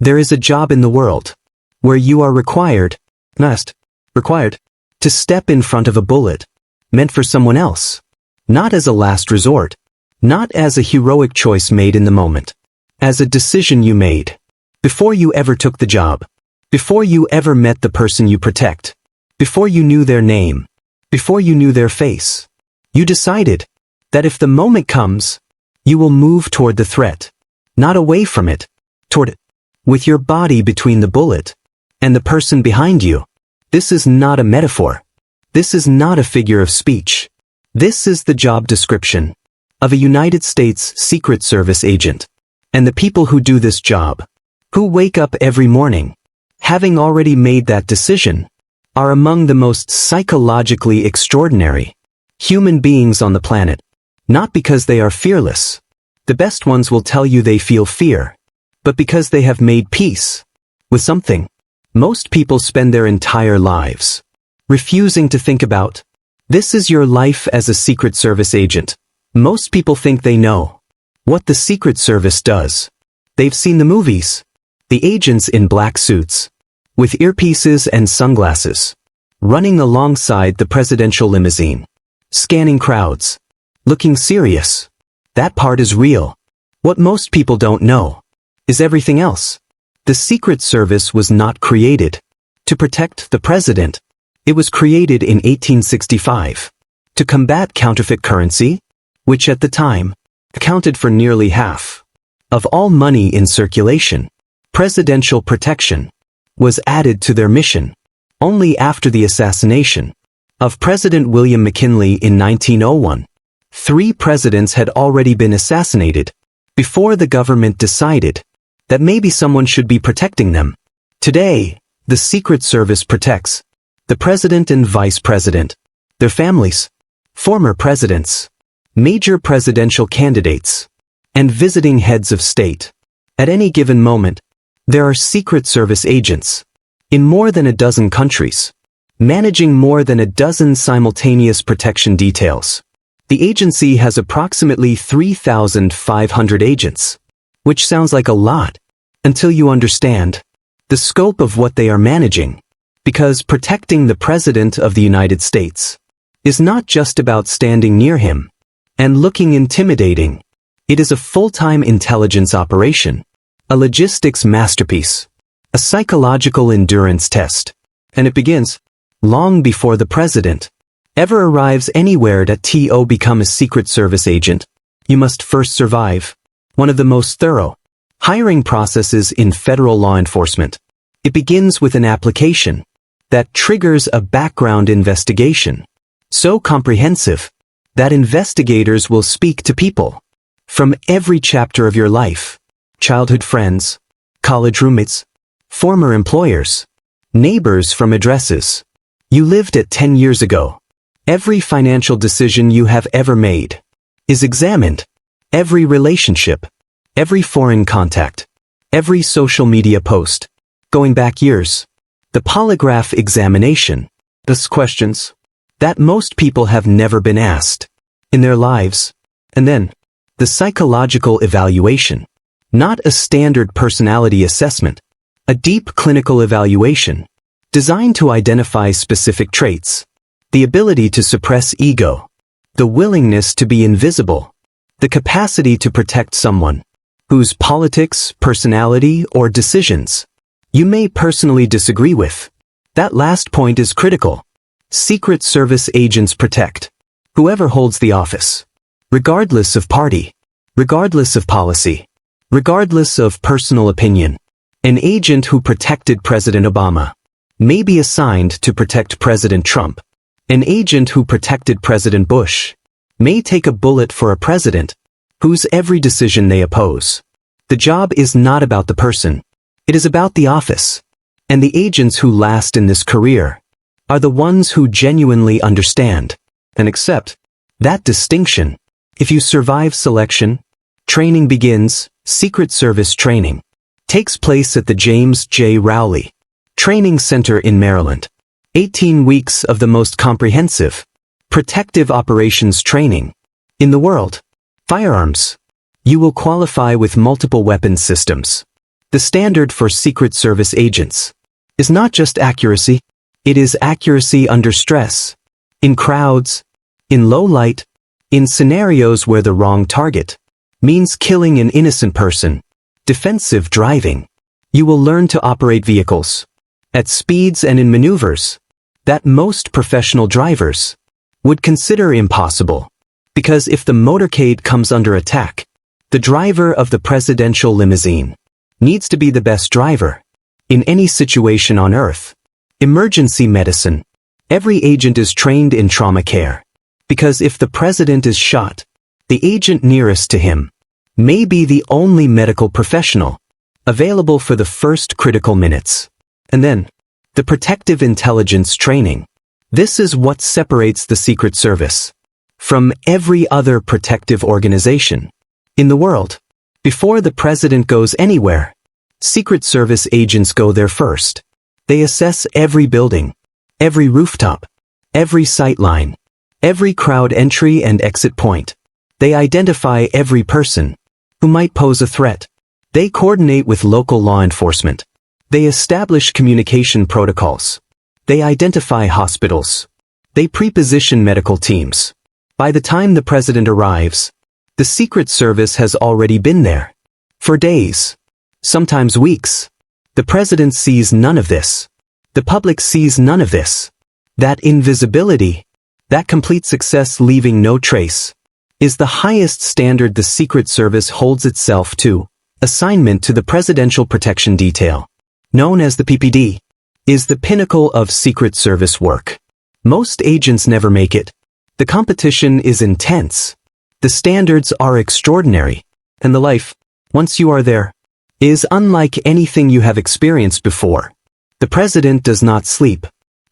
There is a job in the world where you are required to step in front of a bullet meant for someone else, not as a last resort, not as a heroic choice made in the moment, as a decision you made before you ever took the job, before you ever met the person you protect, before you knew their name, before you knew their face. You decided that if the moment comes, you will move toward the threat, not away from it, toward it, with your body between the bullet and the person behind you. This is not a metaphor. This is not a figure of speech. This is the job description of a United States Secret Service agent. And the people who do this job, who wake up every morning, having already made that decision, are among the most psychologically extraordinary human beings on the planet. Not because they are fearless. The best ones will tell you they feel fear, but because they have made peace with something. Most people spend their entire lives refusing to think about. This is your life as a Secret Service agent. Most people think they know what the Secret Service does. They've seen the movies. The agents in black suits, with earpieces and sunglasses, running alongside the presidential limousine, scanning crowds, looking serious. That part is real. What most people don't know is everything else. The Secret Service was not created to protect the president. It was created in 1865 to combat counterfeit currency, which at the time accounted for nearly half of all money in circulation. Presidential protection was added to their mission only after the assassination of President William McKinley in 1901. 3 presidents had already been assassinated before the government decided that maybe someone should be protecting them. Today, the Secret Service protects the president and vice president, their families, former presidents, major presidential candidates, and visiting heads of state. At any given moment, there are Secret Service agents in more than a dozen countries, managing more than a dozen simultaneous protection details. The agency has approximately 3,500 agents, which sounds like a lot until you understand the scope of what they are managing, because protecting the President of the United States is not just about standing near him and looking intimidating. It is a full-time intelligence operation, a logistics masterpiece, a psychological endurance test, and it begins long before the president ever arrives anywhere. To become a Secret Service agent, you must first survive one of the most thorough hiring processes in federal law enforcement. It begins with an application that triggers a background investigation, so comprehensive that investigators will speak to people from every chapter of your life: childhood friends, college roommates, former employers, neighbors from addresses you lived at 10 years ago. Every financial decision you have ever made is examined. Every relationship, every foreign contact, every social media post, going back years. The polygraph examination, those questions that most people have never been asked in their lives. And then, the psychological evaluation, not a standard personality assessment, a deep clinical evaluation designed to identify specific traits, the ability to suppress ego, the willingness to be invisible, the capacity to protect someone whose politics, personality, or decisions you may personally disagree with. That last point is critical. Secret Service agents protect whoever holds the office, regardless of party, regardless of policy, regardless of personal opinion. An agent who protected President Obama may be assigned to protect President Trump. An agent who protected President Bush may take a bullet for a president whose every decision they oppose. The job is not about the person. It is about the office. And the agents who last in this career are the ones who genuinely understand and accept that distinction. If you survive selection, training begins. Secret Service training takes place at the James J. Rowley Training Center in Maryland. 18 weeks of the most comprehensive protective operations training in the world. Firearms. You will qualify with multiple weapons systems. The standard for Secret Service agents is not just accuracy, it is accuracy under stress, in crowds, in low light, in scenarios where the wrong target means killing an innocent person. Defensive driving. You will learn to operate vehicles at speeds and in maneuvers that most professional drivers would consider impossible. Because if the motorcade comes under attack, the driver of the presidential limousine needs to be the best driver in any situation on Earth. Emergency medicine. Every agent is trained in trauma care. Because if the president is shot, the agent nearest to him may be the only medical professional available for the first critical minutes. And then, the protective intelligence training. This is what separates the Secret Service from every other protective organization in the world. Before the president goes anywhere, Secret Service agents go there first. They assess every building, every rooftop, every sightline, every crowd entry and exit point. They identify every person who might pose a threat. They coordinate with local law enforcement. They establish communication protocols. They identify hospitals. They pre-position medical teams. By the time the president arrives, the Secret Service has already been there. For days, sometimes weeks. The president sees none of this. The public sees none of this. That invisibility, that complete success leaving no trace, is the highest standard the Secret Service holds itself to. Assignment to the Presidential Protection Detail, known as the PPD, is the pinnacle of Secret Service work. Most agents never make it. The competition is intense. The standards are extraordinary. And the life, once you are there, is unlike anything you have experienced before. The president does not sleep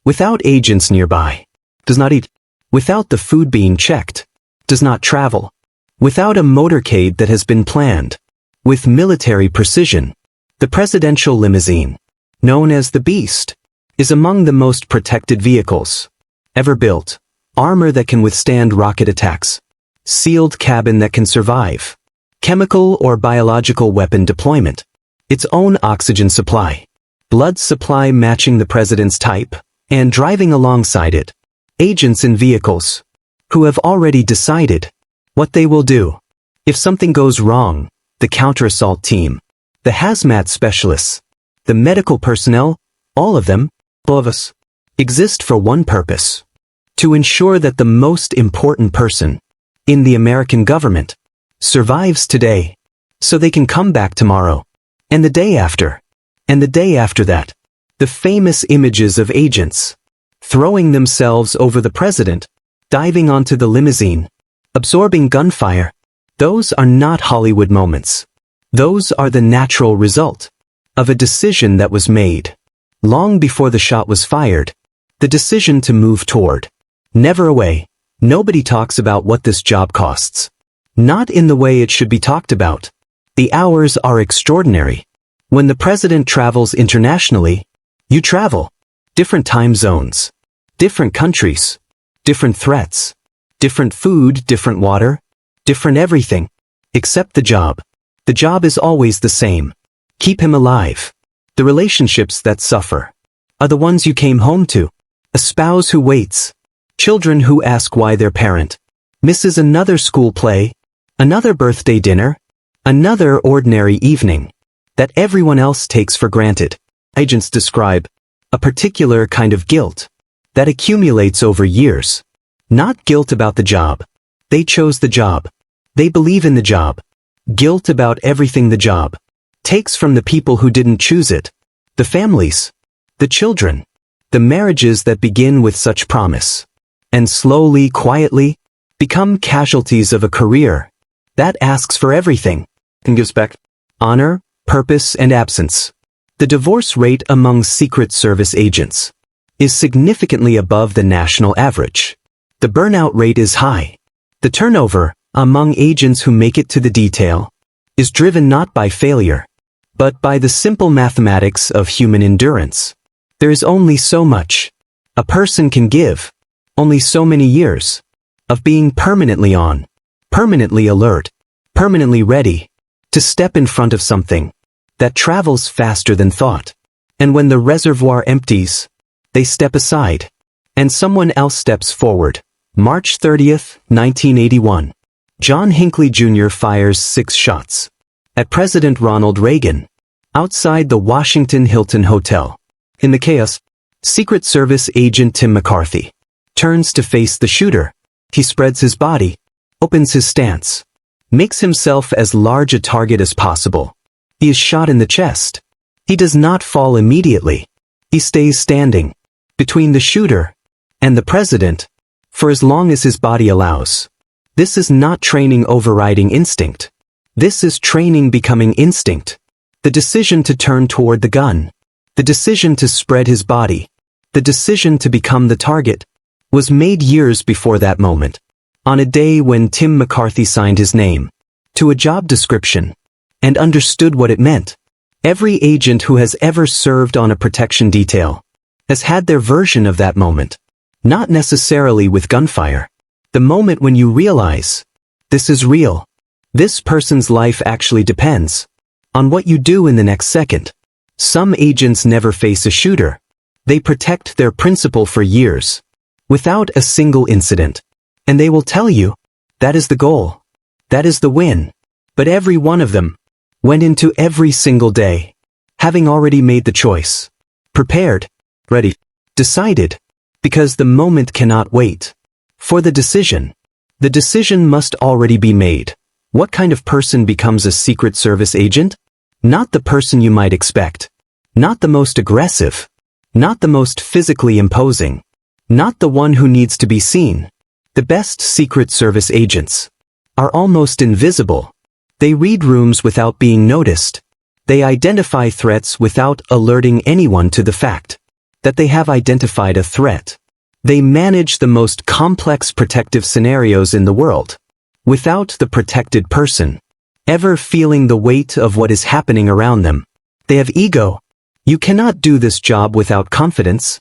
without agents nearby, does not eat without the food being checked, does not travel without a motorcade that has been planned with military precision. The presidential limousine, known as the Beast, is among the most protected vehicles ever built. Armor that can withstand rocket attacks, sealed cabin that can survive chemical or biological weapon deployment, its own oxygen supply, blood supply matching the president's type, and driving alongside it, agents in vehicles who have already decided what they will do if something goes wrong. The counter-assault team, the hazmat specialists, the medical personnel, all of them, all of us, exist for one purpose: to ensure that the most important person in the American government survives today, so they can come back tomorrow, and the day after, and the day after that. The famous images of agents throwing themselves over the president, diving onto the limousine, absorbing gunfire, those are not Hollywood moments. Those are the natural result of a decision that was made long before the shot was fired. The decision to move toward, never away. Nobody talks about what this job costs. Not in the way it should be talked about. The hours are extraordinary. When the president travels internationally, you travel. Different time zones, different countries, different threats, different food, different water, different everything, except the job. The job is always the same. Keep him alive. The relationships that suffer are the ones you came home to. A spouse who waits, children who ask why their parent misses another school play, another birthday dinner, another ordinary evening that everyone else takes for granted. Agents describe a particular kind of guilt that accumulates over years. Not guilt about the job. They chose the job. They believe in the job. Guilt about everything the job takes from the people who didn't choose it. The families, the children, the marriages that begin with such promise, and slowly, quietly, become casualties of a career that asks for everything and gives back honor, purpose, and absence. The divorce rate among Secret Service agents is significantly above the national average. The burnout rate is high. The turnover among agents who make it to the detail is driven not by failure, but by the simple mathematics of human endurance. There is only so much a person can give, only so many years of being permanently on, permanently alert, permanently ready to step in front of something that travels faster than thought. And when the reservoir empties, they step aside, and someone else steps forward. March 30th, 1981. John Hinckley Jr. fires 6 shots at President Ronald Reagan outside the Washington Hilton Hotel. In the chaos, Secret Service agent Tim McCarthy turns to face the shooter. He spreads his body, opens his stance, makes himself as large a target as possible. He is shot in the chest. He does not fall immediately. He stays standing between the shooter and the president for as long as his body allows. This is not training overriding instinct. This is training becoming instinct. The decision to turn toward the gun, the decision to spread his body, the decision to become the target, was made years before that moment, on a day when Tim McCarthy signed his name to a job description and understood what it meant. Every agent who has ever served on a protection detail has had their version of that moment, not necessarily with gunfire. The moment when you realize, this is real. This person's life actually depends on what you do in the next second. Some agents never face a shooter. They protect their principal for years, without a single incident. And they will tell you, that is the goal. That is the win. But every one of them went into every single day, having already made the choice. Prepared, ready, decided, because the moment cannot wait. For the decision must already be made. What kind of person becomes a Secret Service agent? Not the person you might expect. Not the most aggressive. Not the most physically imposing. Not the one who needs to be seen. The best Secret Service agents are almost invisible. They read rooms without being noticed. They identify threats without alerting anyone to the fact that they have identified a threat. They manage the most complex protective scenarios in the world, without the protected person ever feeling the weight of what is happening around them. They have ego. You cannot do this job without confidence,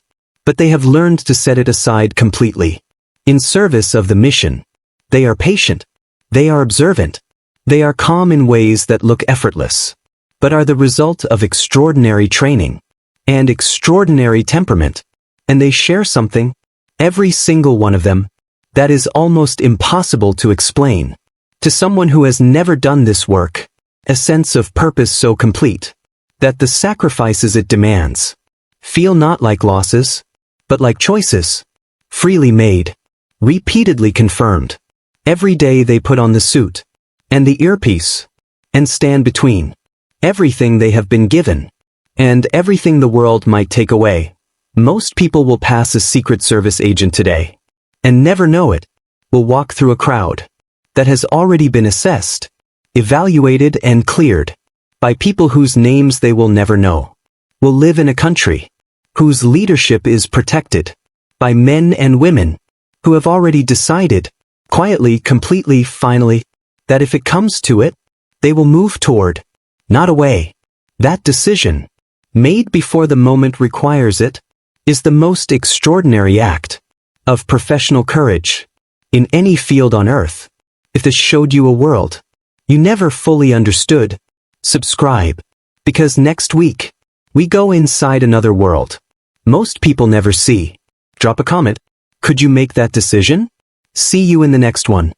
but they have learned to set it aside completely. In service of the mission, they are patient. They are observant. They are calm in ways that look effortless, but are the result of extraordinary training and extraordinary temperament. And they share something, every single one of them, that is almost impossible to explain. To someone who has never done this work, a sense of purpose so complete that the sacrifices it demands feel not like losses, but like choices, freely made, repeatedly confirmed. Every day they put on the suit and the earpiece and stand between everything they have been given and everything the world might take away. Most people will pass a Secret Service agent today and never know it, will walk through a crowd that has already been assessed, evaluated and cleared by people whose names they will never know, will live in a country whose leadership is protected by men and women who have already decided, quietly, completely, finally, that if it comes to it, they will move toward, not away. That decision, made before the moment requires it, is the most extraordinary act of professional courage in any field on earth. If this showed you a world you never fully understood, subscribe, because next week we go inside another world most people never see. Drop a comment. Could you make that decision? See you in the next one.